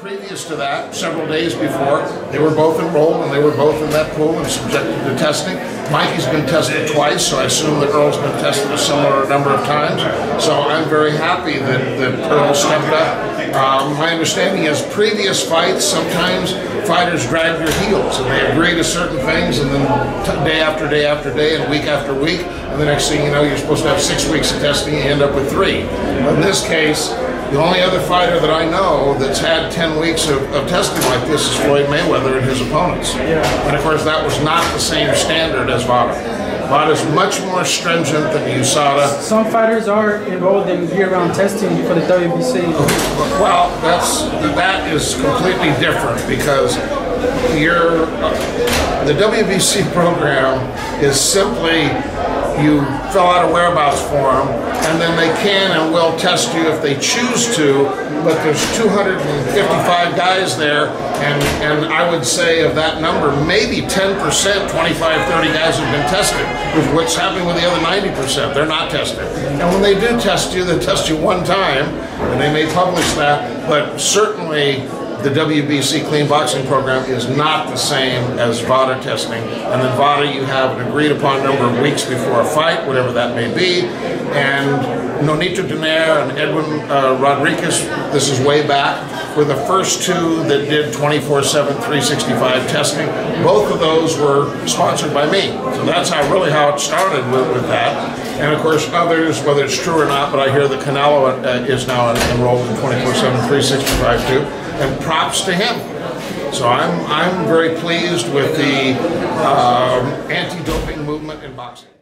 previous to that, several days before, they were both enrolled and they were both in that pool and subjected to testing. Mikey's been tested twice, so I assume that Earl's been tested a similar number of times. So I'm very happy that Earl stepped up. My understanding is previous fights, sometimes fighters drag their heels and they agree to certain things, and then day after day after day and week after week, and the next thing you know, you're supposed to have 6 weeks of testing and you end up with 3. But in this case, the only other fighter that I know that's had 10 weeks of testing like this is Floyd Mayweather and his opponents. And of course, that was not the same standard as Vada. Vada's much more stringent than USADA. Some fighters are enrolled in year-round testing for the WBC. Well, that is completely different, because the WBC program is simply you fill out a whereabouts form, and then they can and will test you if they choose to, but there's 255 guys there, and I would say of that number, maybe 10%, 25, 30 guys have been tested. What's happening with the other 90%? They're not tested. And when they do test you, they test you one time, and they may publish that, but certainly the WBC clean boxing program is not the same as Vada testing. And in Vada, you have an agreed upon number of weeks before a fight, whatever that may be. And Nonito Donaire and Edwin Rodriguez, this is way back, were the first two that did 24/7, 365 testing. Both of those were sponsored by me. So that's how it started with that. And of course, others, whether it's true or not, but I hear that Canelo is now enrolled in 24/7, 365 too. And props to him. So I'm very pleased with the anti-doping movement in boxing.